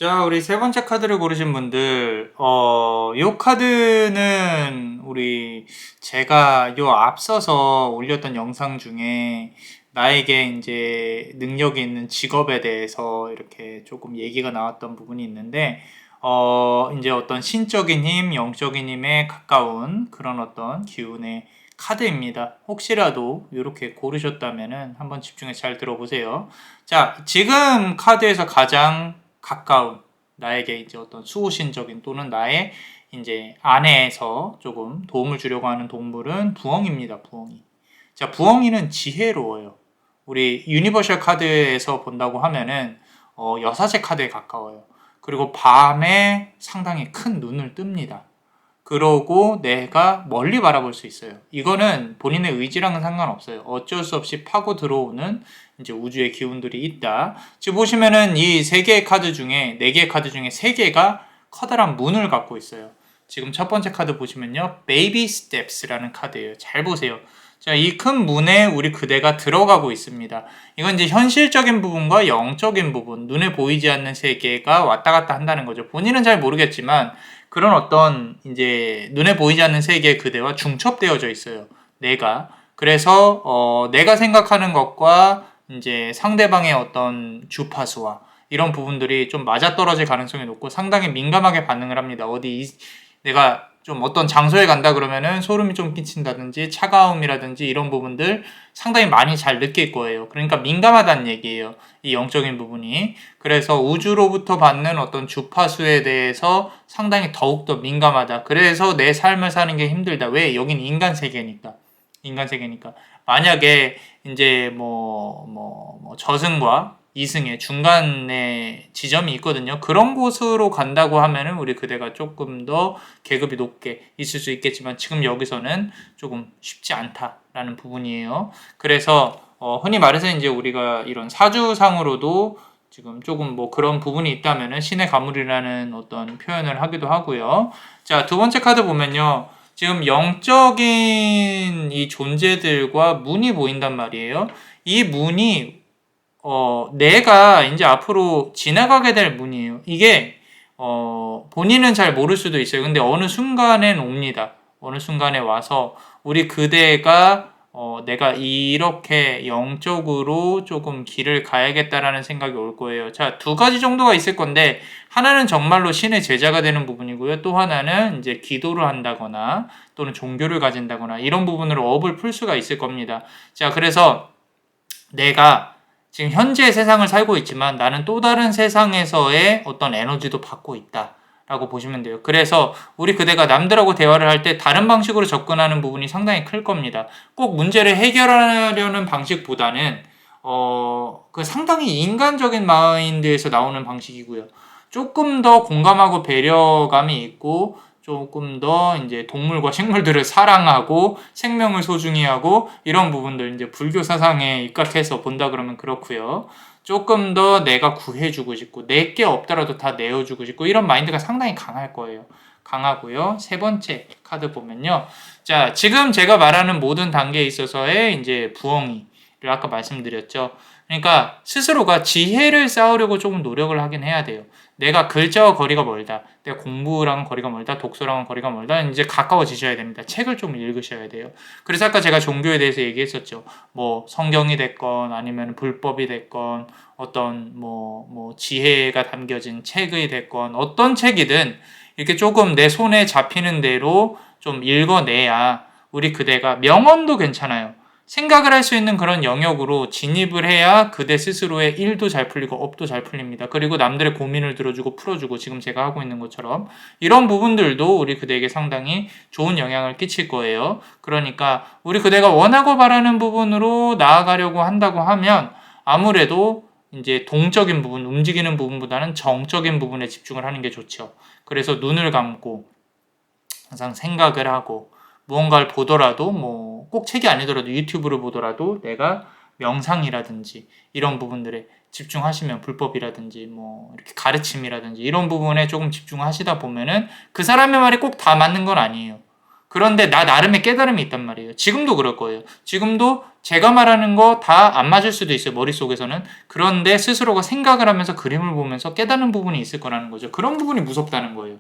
자, 우리 세 번째 카드를 고르신 분들, 요 카드는 제가 요 앞서서 올렸던 영상 중에 나에게 이제 능력이 있는 직업에 대해서 이렇게 조금 얘기가 나왔던 부분이 있는데, 이제 어떤 신적인 힘, 영적인 힘에 가까운 그런 어떤 기운의 카드입니다. 혹시라도 이렇게 고르셨다면은 한번 집중해서 잘 들어보세요. 자, 지금 카드에서 가장 가까운 나에게 이제 어떤 수호신적인 또는 나의 이제 안에서 조금 도움을 주려고 하는 동물은 부엉입니다. 부엉이. 자, 부엉이는 지혜로워요. 우리 유니버셜 카드에서 본다고 하면은 여사제 카드에 가까워요. 그리고 밤에 상당히 큰 눈을 뜹니다. 그러고 내가 멀리 바라볼 수 있어요. 이거는 본인의 의지랑은 상관없어요. 어쩔 수 없이 파고 들어오는 이제 우주의 기운들이 있다. 지금 보시면은 이 세 개의 카드 중에, 네 개의 카드 중에 세 개가 커다란 문을 갖고 있어요. 지금 첫 번째 카드 보시면요. Baby Steps라는 카드예요. 잘 보세요. 자, 이 큰 문에 우리 그대가 들어가고 있습니다. 이건 이제 현실적인 부분과 영적인 부분, 눈에 보이지 않는 세계가 왔다 갔다 한다는 거죠. 본인은 잘 모르겠지만 그런 어떤 이제 눈에 보이지 않는 세계의 그대와 중첩되어져 있어요. 내가. 그래서 내가 생각하는 것과 이제 상대방의 어떤 주파수와 이런 부분들이 좀 맞아떨어질 가능성이 높고 상당히 민감하게 반응을 합니다. 내가 좀 어떤 장소에 간다 그러면은 소름이 좀 끼친다든지 차가움이라든지 이런 부분들 상당히 많이 잘 느낄 거예요. 그러니까 민감하다는 얘기예요. 이 영적인 부분이. 그래서 우주로부터 받는 어떤 주파수에 대해서 상당히 더욱더 민감하다. 그래서 내 삶을 사는 게 힘들다. 왜? 여긴 인간 세계니까. 인간 세계니까. 만약에 이제 저승과 이승의 중간에 지점이 있거든요. 그런 곳으로 간다고 하면은 우리 그대가 조금 더 계급이 높게 있을 수 있겠지만 지금 여기서는 조금 쉽지 않다라는 부분이에요. 그래서 흔히 말해서 이제 우리가 이런 사주상으로도 지금 조금 그런 부분이 있다면은 신의 가물이라는 어떤 표현을 하기도 하고요. 자, 두 번째 카드 보면요. 지금 영적인 이 존재들과 문이 보인단 말이에요. 이 문이 내가 이제 앞으로 지나가게 될 문이에요. 이게 본인은 잘 모를 수도 있어요. 근데 어느 순간엔 옵니다. 어느 순간에 와서 우리 그대가 내가 이렇게 영적으로 조금 길을 가야겠다라는 생각이 올 거예요. 자, 두 가지 정도가 있을 건데 하나는 정말로 신의 제자가 되는 부분이고요. 또 하나는 이제 기도를 한다거나 또는 종교를 가진다거나 이런 부분으로 업을 풀 수가 있을 겁니다. 자, 그래서 내가 지금 현재의 세상을 살고 있지만 나는 또 다른 세상에서의 어떤 에너지도 받고 있다. 라고 보시면 돼요. 그래서 우리 그대가 남들하고 대화를 할 때 다른 방식으로 접근하는 부분이 상당히 클 겁니다. 꼭 문제를 해결하려는 방식보다는 그 상당히 인간적인 마인드에서 나오는 방식이고요. 조금 더 공감하고 배려감이 있고 조금 더 이제 동물과 식물들을 사랑하고 생명을 소중히 하고 이런 부분들 이제 불교 사상에 입각해서 본다 그러면 그렇고요. 조금 더 내가 구해주고 싶고 내게 없더라도 다 내어주고 싶고 이런 마인드가 상당히 강할 거예요. 강하고요. 세 번째 카드 보면요. 자, 지금 제가 말하는 모든 단계에 있어서의 이제 부엉이를 아까 말씀드렸죠. 그러니까 스스로가 지혜를 쌓으려고 조금 노력을 하긴 해야 돼요. 내가 글자와 거리가 멀다. 내가 공부랑 거리가 멀다. 독서랑 거리가 멀다. 이제 가까워지셔야 됩니다. 책을 좀 읽으셔야 돼요. 그래서 아까 제가 종교에 대해서 얘기했었죠. 성경이 됐건 아니면 불법이 됐건 어떤 지혜가 담겨진 책이 됐건 어떤 책이든 이렇게 조금 내 손에 잡히는 대로 좀 읽어내야 우리 그대가 명언도 괜찮아요. 생각을 할 수 있는 그런 영역으로 진입을 해야 그대 스스로의 일도 잘 풀리고 업도 잘 풀립니다. 그리고 남들의 고민을 들어주고 풀어주고 지금 제가 하고 있는 것처럼 이런 부분들도 우리 그대에게 상당히 좋은 영향을 끼칠 거예요. 그러니까 우리 그대가 원하고 바라는 부분으로 나아가려고 한다고 하면 아무래도 이제 동적인 부분, 움직이는 부분보다는 정적인 부분에 집중을 하는 게 좋죠. 그래서 눈을 감고 항상 생각을 하고 무언가를 보더라도 꼭 책이 아니더라도 유튜브를 보더라도 내가 명상이라든지 이런 부분들에 집중하시면 불법이라든지 이렇게 가르침이라든지 이런 부분에 조금 집중하시다 보면은 그 사람의 말이 꼭 다 맞는 건 아니에요. 그런데 나 나름의 깨달음이 있단 말이에요. 지금도 그럴 거예요. 지금도 제가 말하는 거 다 안 맞을 수도 있어요. 머릿속에서는. 그런데 스스로가 생각을 하면서 그림을 보면서 깨닫는 부분이 있을 거라는 거죠. 그런 부분이 무섭다는 거예요.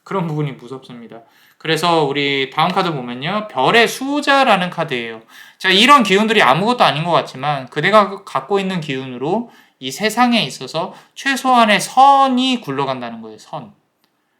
그런 부분이 무섭습니다. 그래서 우리 다음 카드 보면요. 별의 수호자라는 카드예요. 자, 이런 기운들이 아무것도 아닌 것 같지만 그대가 갖고 있는 기운으로 이 세상에 있어서 최소한의 선이 굴러간다는 거예요. 선.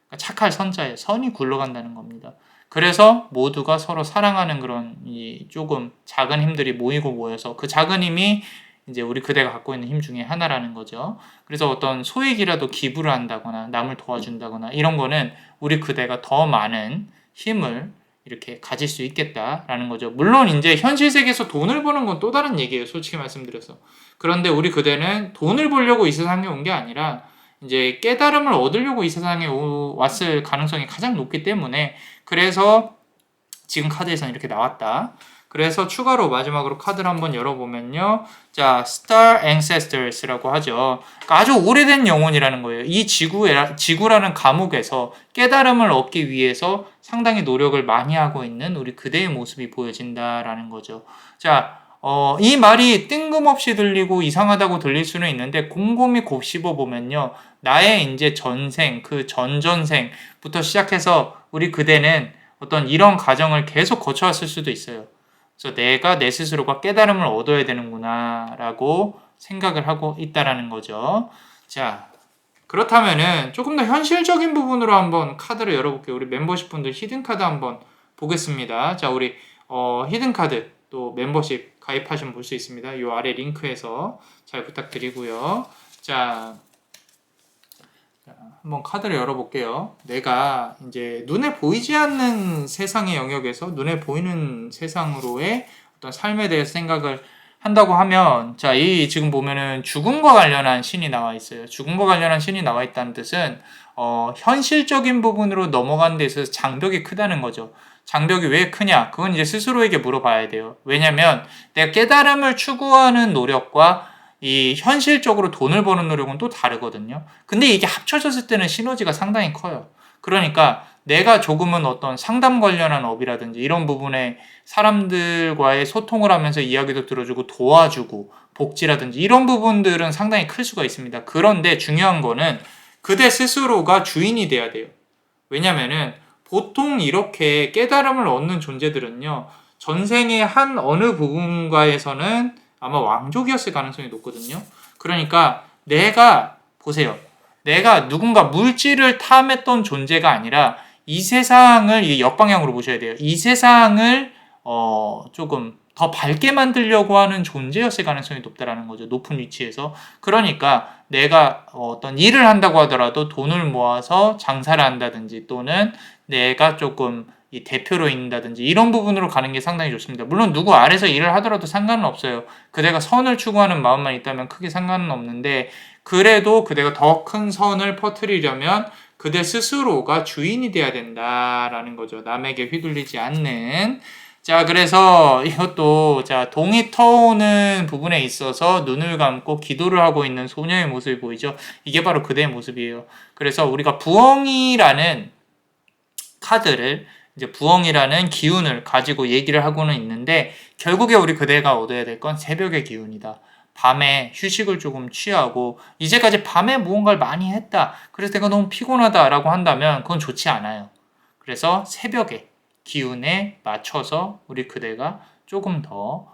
그러니까 착할 선자예요. 선이 굴러간다는 겁니다. 그래서 모두가 서로 사랑하는 그런 이 조금 작은 힘들이 모이고 모여서 그 작은 힘이 이제 우리 그대가 갖고 있는 힘 중에 하나라는 거죠. 그래서 어떤 소액이라도 기부를 한다거나 남을 도와준다거나 이런 거는 우리 그대가 더 많은 힘을 이렇게 가질 수 있겠다라는 거죠. 물론 이제 현실 세계에서 돈을 버는 건 또 다른 얘기예요. 솔직히 말씀드려서. 그런데 우리 그대는 돈을 벌려고 이 세상에 온 게 아니라 이제 깨달음을 얻으려고 이 세상에 왔을 가능성이 가장 높기 때문에 그래서 지금 카드에서는 이렇게 나왔다. 그래서 추가로 마지막으로 카드를 한번 열어보면요. 자, Star Ancestors라고 하죠. 그러니까 아주 오래된 영혼이라는 거예요. 이 지구라는 감옥에서 깨달음을 얻기 위해서 상당히 노력을 많이 하고 있는 우리 그대의 모습이 보여진다라는 거죠. 자, 이 말이 뜬금없이 들리고 이상하다고 들릴 수는 있는데 곰곰이 곱씹어 보면요. 나의 이제 전생, 그 전전생부터 시작해서 우리 그대는 어떤 이런 과정을 계속 거쳐왔을 수도 있어요. 그래서 내가 내 스스로가 깨달음을 얻어야 되는구나 라고 생각을 하고 있다라는 거죠. 자, 그렇다면은 조금 더 현실적인 부분으로 한번 카드를 열어볼게요. 우리 멤버십 분들 히든 카드 한번 보겠습니다. 자, 우리 히든 카드 또 멤버십 가입하시면 볼 수 있습니다. 이 아래 링크에서 잘 부탁드리고요. 자, 한번 카드를 열어볼게요. 내가 이제 눈에 보이지 않는 세상의 영역에서 눈에 보이는 세상으로의 어떤 삶에 대해서 생각을 한다고 하면, 자, 이 지금 보면은 죽음과 관련한 신이 나와 있어요. 죽음과 관련한 신이 나와 있다는 뜻은 현실적인 부분으로 넘어가는 데 있어서 장벽이 크다는 거죠. 장벽이 왜 크냐? 그건 이제 스스로에게 물어봐야 돼요. 왜냐면 내가 깨달음을 추구하는 노력과 이 현실적으로 돈을 버는 노력은 또 다르거든요. 근데 이게 합쳐졌을 때는 시너지가 상당히 커요. 그러니까 내가 조금은 어떤 상담 관련한 업이라든지 이런 부분에 사람들과의 소통을 하면서 이야기도 들어주고 도와주고 복지라든지 이런 부분들은 상당히 클 수가 있습니다. 그런데 중요한 거는 그대 스스로가 주인이 돼야 돼요. 왜냐면은 보통 이렇게 깨달음을 얻는 존재들은요, 전생의 한 어느 부분과에서는 아마 왕족이었을 가능성이 높거든요. 그러니까 내가 보세요. 내가 누군가 물질을 탐했던 존재가 아니라 이 세상을 역방향으로 보셔야 돼요. 이 세상을 조금 더 밝게 만들려고 하는 존재였을 가능성이 높다라는 거죠. 높은 위치에서. 그러니까 내가 어떤 일을 한다고 하더라도 돈을 모아서 장사를 한다든지 또는 내가 조금 이 대표로 있는다든지 이런 부분으로 가는 게 상당히 좋습니다. 물론 누구 아래서 일을 하더라도 상관은 없어요. 그대가 선을 추구하는 마음만 있다면 크게 상관은 없는데, 그래도 그대가 더 큰 선을 퍼뜨리려면 그대 스스로가 주인이 돼야 된다라는 거죠. 남에게 휘둘리지 않는. 자, 그래서 이것도, 자, 동이 터오는 부분에 있어서 눈을 감고 기도를 하고 있는 소녀의 모습이 보이죠? 이게 바로 그대의 모습이에요. 그래서 우리가 부엉이라는 카드를, 이제 부엉이라는 기운을 가지고 얘기를 하고는 있는데, 결국에 우리 그대가 얻어야 될 건 새벽의 기운이다. 밤에 휴식을 조금 취하고, 이제까지 밤에 무언가를 많이 했다. 그래서 내가 너무 피곤하다라고 한다면 그건 좋지 않아요. 그래서 새벽에 기운에 맞춰서 우리 그대가 조금 더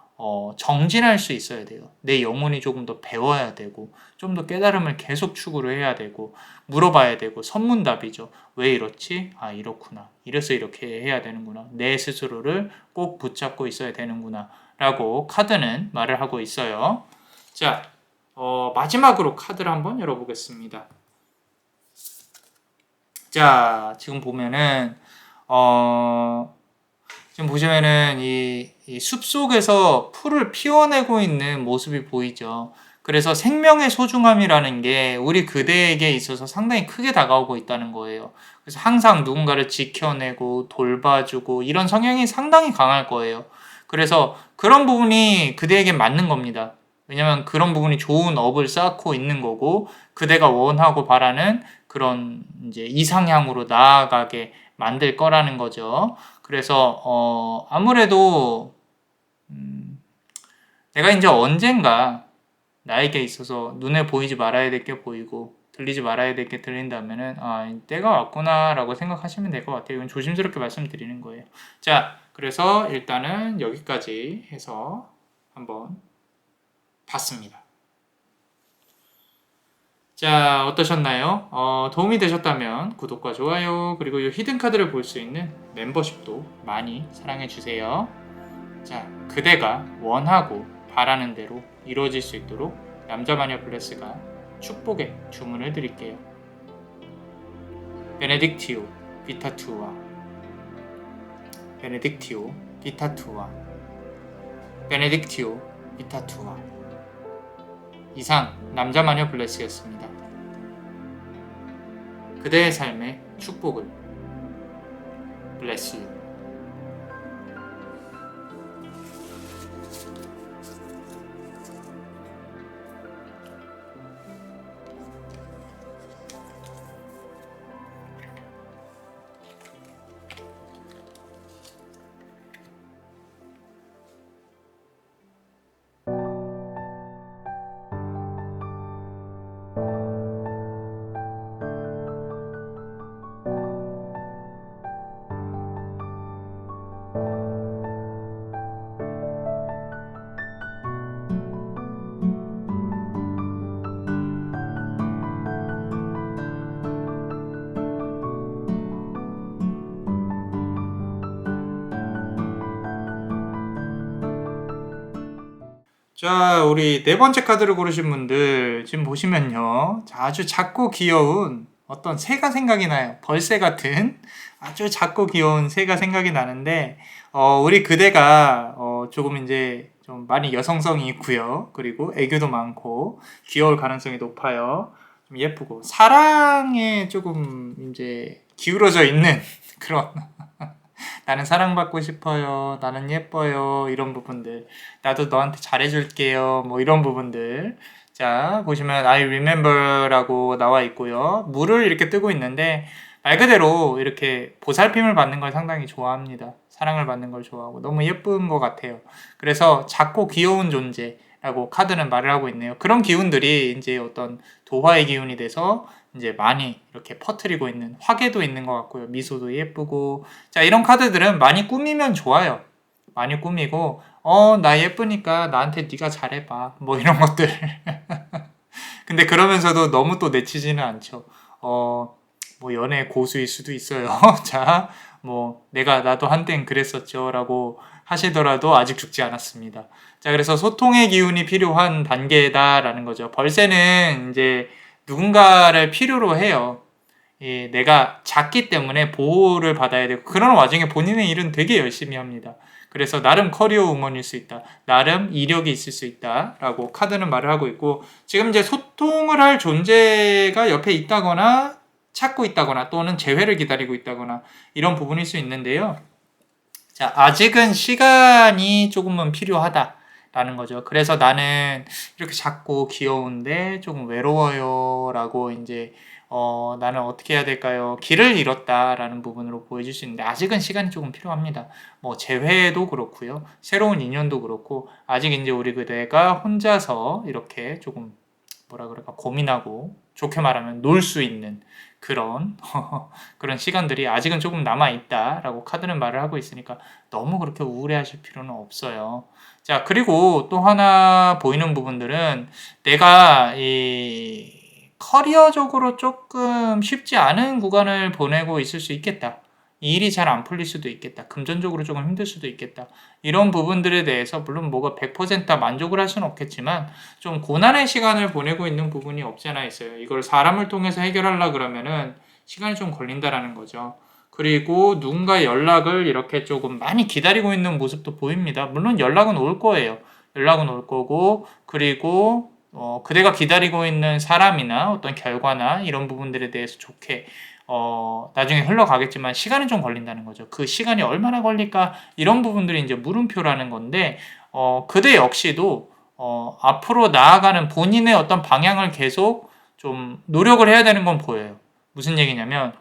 정진할 수 있어야 돼요. 내 영혼이 조금 더 배워야 되고, 좀 더 깨달음을 계속 추구를 해야 되고, 물어봐야 되고, 선문답이죠. 왜 이렇지? 아, 이렇구나. 이래서 이렇게 해야 되는구나. 내 스스로를 꼭 붙잡고 있어야 되는구나. 라고 카드는 말을 하고 있어요. 자, 마지막으로 카드를 한번 열어보겠습니다. 자, 지금 보면은, 지금 보시면은 이 숲속에서 풀을 피워내고 있는 모습이 보이죠. 그래서 생명의 소중함이라는 게 우리 그대에게 있어서 상당히 크게 다가오고 있다는 거예요. 그래서 항상 누군가를 지켜내고 돌봐주고 이런 성향이 상당히 강할 거예요. 그래서 그런 부분이 그대에게 맞는 겁니다. 왜냐면 그런 부분이 좋은 업을 쌓고 있는 거고 그대가 원하고 바라는 그런 이제 이상향으로 나아가게 만들 거라는 거죠. 그래서 아무래도 내가 이제 언젠가 나에게 있어서 눈에 보이지 말아야 될 게 보이고 들리지 말아야 될 게 들린다면은 때가 왔구나라고 생각하시면 될 것 같아요. 이건 조심스럽게 말씀드리는 거예요. 자, 그래서 일단은 여기까지 해서 한번 봤습니다. 자, 어떠셨나요? 도움이 되셨다면 구독과 좋아요 그리고 이 히든 카드를 볼 수 있는 멤버십도 많이 사랑해 주세요. 자, 그대가 원하고 바라는 대로 이루어질 수 있도록 남자마녀 블레스가 축복의 주문을 드릴게요. 베네딕티오 비타투아 베네딕티오 비타투아 베네딕티오 비타투아. 이상 남자마녀 블레스였습니다. 그대의 삶의 축복을 블레스 유. 자, 우리 네 번째 카드를 고르신 분들 지금 보시면요. 자, 아주 작고 귀여운 어떤 새가 생각이 나요. 벌새 같은 아주 작고 귀여운 새가 생각이 나는데 우리 그대가 조금 이제 좀 많이 여성성이 있고요. 그리고 애교도 많고 귀여울 가능성이 높아요. 좀 예쁘고 사랑에 조금 이제 기울어져 있는 그런 나는 사랑받고 싶어요. 나는 예뻐요. 이런 부분들. 나도 너한테 잘해줄게요. 뭐 이런 부분들. 자, 보시면 I remember라고 나와 있고요. 물을 이렇게 뜨고 있는데 말 그대로 이렇게 보살핌을 받는 걸 상당히 좋아합니다. 사랑을 받는 걸 좋아하고 너무 예쁜 것 같아요. 그래서 작고 귀여운 존재라고 카드는 말을 하고 있네요. 그런 기운들이 이제 어떤 도화의 기운이 돼서 이제 많이 이렇게 퍼뜨리고 있는 화계도 있는 것 같고요. 미소도 예쁘고 자 이런 카드들은 많이 꾸미면 좋아요. 많이 꾸미고 나 예쁘니까 나한테 네가 잘해봐 뭐 이런 것들 근데 그러면서도 너무 또 내치지는 않죠. 뭐 연애 고수일 수도 있어요. 자, 뭐 나도 한땐 그랬었죠 라고 하시더라도 아직 죽지 않았습니다. 자, 그래서 소통의 기운이 필요한 단계다라는 거죠. 벌새는 이제 누군가를 필요로 해요. 내가 작기 때문에 보호를 받아야 되고 그런 와중에 본인의 일은 되게 열심히 합니다. 그래서 나름 커리어 우먼일 수 있다. 나름 이력이 있을 수 있다. 라고 카드는 말을 하고 있고 지금 이제 소통을 할 존재가 옆에 있다거나 찾고 있다거나 또는 재회를 기다리고 있다거나 이런 부분일 수 있는데요. 자, 아직은 시간이 조금은 필요하다. 라는 거죠. 그래서 나는 이렇게 작고 귀여운데 조금 외로워요. 라고 이제 나는 어떻게 해야 될까요? 길을 잃었다라는 부분으로 보여줄 수 있는데 아직은 시간이 조금 필요합니다. 뭐 재회도 그렇고요. 새로운 인연도 그렇고 아직 이제 우리 그대가 혼자서 이렇게 조금 뭐라 그럴까 고민하고 좋게 말하면 놀 수 있는 그런 그런 시간들이 아직은 조금 남아 있다라고 카드는 말을 하고 있으니까 너무 그렇게 우울해하실 필요는 없어요. 자, 그리고 또 하나 보이는 부분들은 내가 이 커리어적으로 조금 쉽지 않은 구간을 보내고 있을 수 있겠다. 이 일이 잘 안 풀릴 수도 있겠다. 금전적으로 조금 힘들 수도 있겠다. 이런 부분들에 대해서 물론 뭐가 100% 만족을 할 수는 없겠지만 좀 고난의 시간을 보내고 있는 부분이 없지 않아 있어요. 이걸 사람을 통해서 해결하려 그러면은 시간이 좀 걸린다라는 거죠. 그리고 누군가의 연락을 이렇게 조금 많이 기다리고 있는 모습도 보입니다. 물론 연락은 올 거예요. 연락은 올 거고 그리고 그대가 기다리고 있는 사람이나 어떤 결과나 이런 부분들에 대해서 좋게 나중에 흘러가겠지만 시간이 좀 걸린다는 거죠. 그 시간이 얼마나 걸릴까 이런 부분들이 이제 물음표라는 건데 그대 역시도 앞으로 나아가는 본인의 어떤 방향을 계속 좀 노력을 해야 되는 건 보여요. 무슨 얘기냐면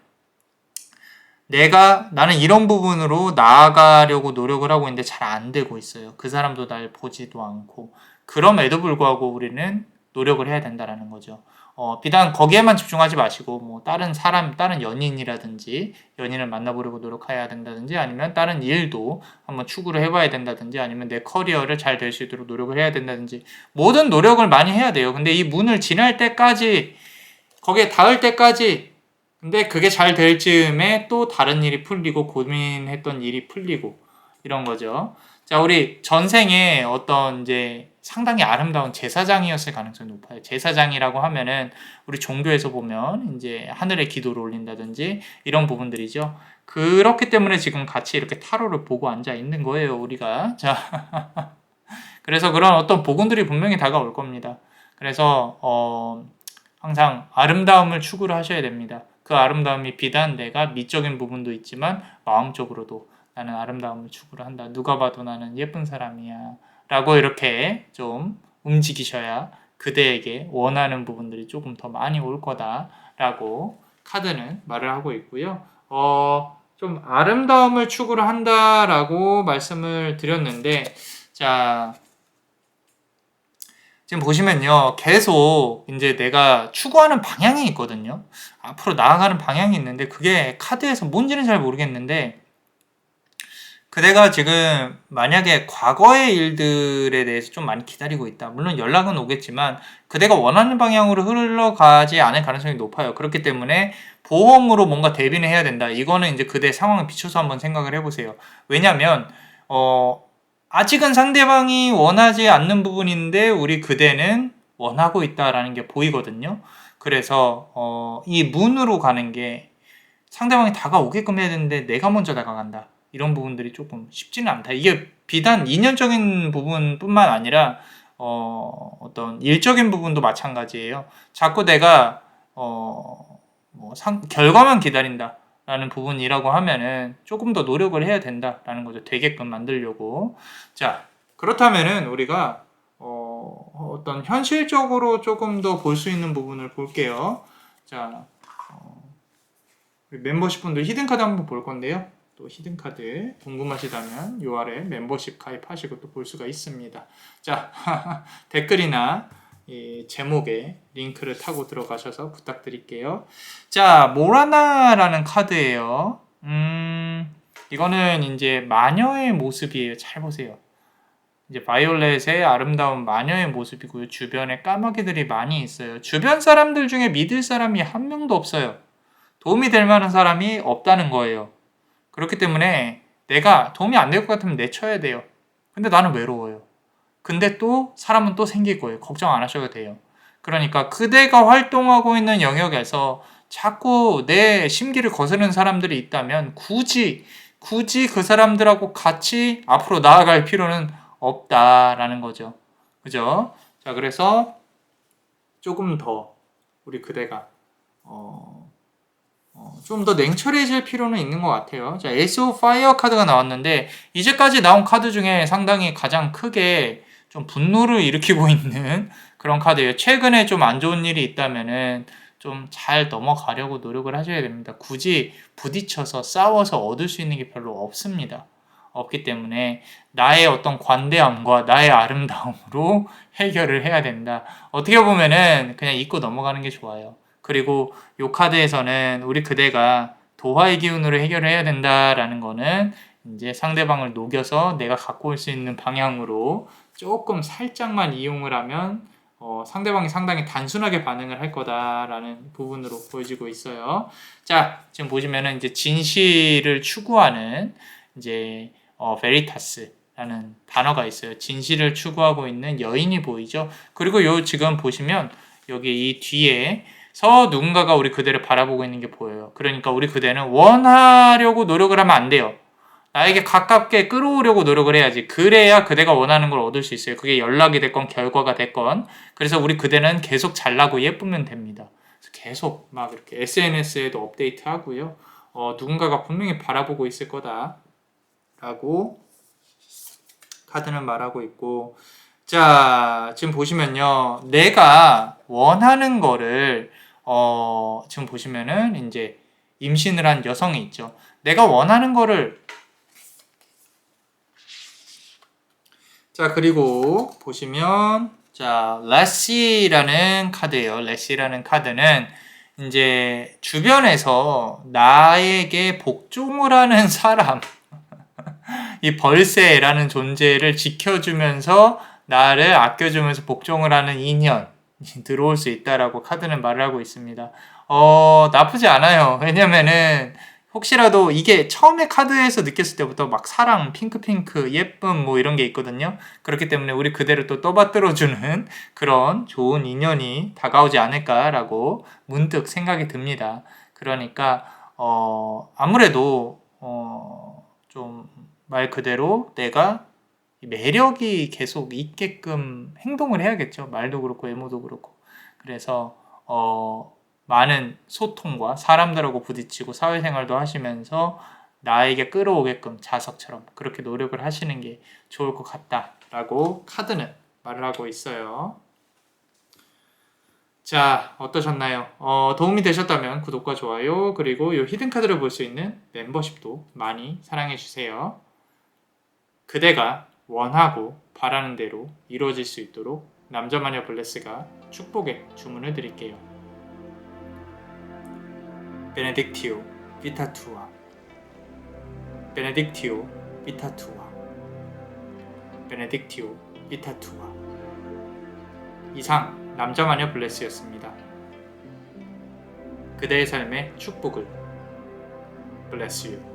나는 이런 부분으로 나아가려고 노력을 하고 있는데 잘 안 되고 있어요. 그 사람도 날 보지도 않고 그럼에도 불구하고 우리는 노력을 해야 된다라는 거죠. 비단 거기에만 집중하지 마시고 뭐 다른 사람, 다른 연인이라든지 연인을 만나보려고 노력해야 된다든지 아니면 다른 일도 한번 추구를 해봐야 된다든지 아니면 내 커리어를 잘 될 수 있도록 노력을 해야 된다든지 모든 노력을 많이 해야 돼요. 근데 이 문을 지날 때까지 거기에 닿을 때까지 근데 그게 잘 될 즈음에 또 다른 일이 풀리고 고민했던 일이 풀리고 이런 거죠. 자, 우리 전생에 어떤 이제 상당히 아름다운 제사장이었을 가능성이 높아요. 제사장이라고 하면은 우리 종교에서 보면 이제 하늘에 기도를 올린다든지 이런 부분들이죠. 그렇기 때문에 지금 같이 이렇게 타로를 보고 앉아 있는 거예요, 우리가. 자, 그래서 그런 어떤 복운들이 분명히 다가올 겁니다. 그래서 항상 아름다움을 추구를 하셔야 됩니다. 그 아름다움이 비단 내가 미적인 부분도 있지만 마음적으로도 나는 아름다움을 추구를 한다. 누가 봐도 나는 예쁜 사람이야. 라고 이렇게 좀 움직이셔야 그대에게 원하는 부분들이 조금 더 많이 올 거다라고 카드는 말을 하고 있고요. 좀 아름다움을 추구를 한다라고 말씀을 드렸는데 자, 지금 보시면요. 계속 이제 내가 추구하는 방향이 있거든요. 앞으로 나아가는 방향이 있는데 그게 카드에서 뭔지는 잘 모르겠는데 그대가 지금 만약에 과거의 일들에 대해서 좀 많이 기다리고 있다. 물론 연락은 오겠지만 그대가 원하는 방향으로 흘러가지 않을 가능성이 높아요. 그렇기 때문에 보험으로 뭔가 대비는 해야 된다. 이거는 이제 그대 상황을 비춰서 한번 생각을 해보세요. 왜냐면 아직은 상대방이 원하지 않는 부분인데 우리 그대는 원하고 있다라는 게 보이거든요. 그래서 이 문으로 가는 게 상대방이 다가오게끔 해야 되는데 내가 먼저 다가간다. 이런 부분들이 조금 쉽지는 않다. 이게 비단 인연적인 부분뿐만 아니라 어떤 일적인 부분도 마찬가지예요. 자꾸 내가 결과만 기다린다 라는 부분이라고 하면은 조금 더 노력을 해야 된다라는 거죠. 되게끔 만들려고. 자, 그렇다면은 우리가 어떤 현실적으로 조금 더 볼 수 있는 부분을 볼게요. 자, 멤버십 분들 히든카드 한번 볼 건데요. 또 히든카드 궁금하시다면 요 아래 멤버십 가입하시고 또 볼 수가 있습니다. 자, 댓글이나 이 제목에 링크를 타고 들어가셔서 부탁드릴게요. 자, 모라나라는 카드예요. 이거는 이제 마녀의 모습이에요. 잘 보세요. 이제 바이올렛의 아름다운 마녀의 모습이고요. 주변에 까마귀들이 많이 있어요. 주변 사람들 중에 믿을 사람이 한 명도 없어요. 도움이 될 만한 사람이 없다는 거예요. 그렇기 때문에 내가 도움이 안 될 것 같으면 내쳐야 돼요. 근데 나는 외로워요. 근데 또 사람은 또 생길 거예요. 걱정 안 하셔도 돼요. 그러니까 그대가 활동하고 있는 영역에서 자꾸 내 심기를 거스르는 사람들이 있다면 굳이 그 사람들하고 같이 앞으로 나아갈 필요는 없다라는 거죠. 그죠? 자, 그래서 조금 더 우리 그대가 좀 더 냉철해질 필요는 있는 것 같아요. 자, 에이스 오브 파이어 카드가 나왔는데 이제까지 나온 카드 중에 상당히 가장 크게 좀 분노를 일으키고 있는 그런 카드예요. 최근에 좀 안 좋은 일이 있다면은 좀 잘 넘어가려고 노력을 하셔야 됩니다. 굳이 부딪혀서 싸워서 얻을 수 있는 게 별로 없습니다. 없기 때문에 나의 어떤 관대함과 나의 아름다움으로 해결을 해야 된다. 어떻게 보면은 그냥 잊고 넘어가는 게 좋아요. 그리고 이 카드에서는 우리 그대가 도화의 기운으로 해결을 해야 된다라는 거는 이제 상대방을 녹여서 내가 갖고 올 수 있는 방향으로 조금 살짝만 이용을 하면 상대방이 상당히 단순하게 반응을 할 거다라는 부분으로 보여지고 있어요. 자, 지금 보시면은 이제 진실을 추구하는 이제 베리타스라는 단어가 있어요. 진실을 추구하고 있는 여인이 보이죠. 그리고 요 지금 보시면 여기 이 뒤에서 누군가가 우리 그대를 바라보고 있는 게 보여요. 그러니까 우리 그대는 원하려고 노력을 하면 안 돼요. 나에게 가깝게 끌어오려고 노력을 해야지. 그래야 그대가 원하는 걸 얻을 수 있어요. 그게 연락이 됐건 결과가 됐건. 그래서 우리 그대는 계속 잘나고 예쁘면 됩니다. 그래서 계속 막 이렇게 SNS에도 업데이트 하고요. 누군가가 분명히 바라보고 있을 거다라고 카드는 말하고 있고, 자, 지금 보시면요. 내가 원하는 거를 지금 보시면은 이제 임신을 한 여성이 있죠. 내가 원하는 거를 자, 그리고 보시면 자, 레시라는 카드예요. 레시라는 카드는 이제 주변에서 나에게 복종을 하는 사람, 이 벌새라는 존재를 지켜주면서 나를 아껴주면서 복종을 하는 인연이 들어올 수 있다라고 카드는 말을 하고 있습니다. 나쁘지 않아요. 왜냐면은 혹시라도 이게 처음에 카드에서 느꼈을 때부터 막 사랑, 핑크핑크, 예쁨 뭐 이런 게 있거든요. 그렇기 때문에 우리 그대를 또 떠받들어주는 그런 좋은 인연이 다가오지 않을까라고 문득 생각이 듭니다. 그러니까 아무래도 좀 말 그대로 내가 매력이 계속 있게끔 행동을 해야겠죠. 말도 그렇고 외모도 그렇고. 그래서 많은 소통과 사람들하고 부딪히고 사회생활도 하시면서 나에게 끌어오게끔 자석처럼 그렇게 노력을 하시는 게 좋을 것 같다라고 카드는 말을 하고 있어요. 자, 어떠셨나요? 도움이 되셨다면 구독과 좋아요, 그리고 이 히든카드를 볼 수 있는 멤버십도 많이 사랑해주세요. 그대가 원하고 바라는 대로 이루어질 수 있도록 남자마녀 블레스가 축복의 주문을 드릴게요. 베네딕티오 비타투아, 베네딕티오 비타투아, 베네딕티오 비타투아. 이상 남자마녀 블레스였습니다. 그대의 삶의 축복을. Bless you.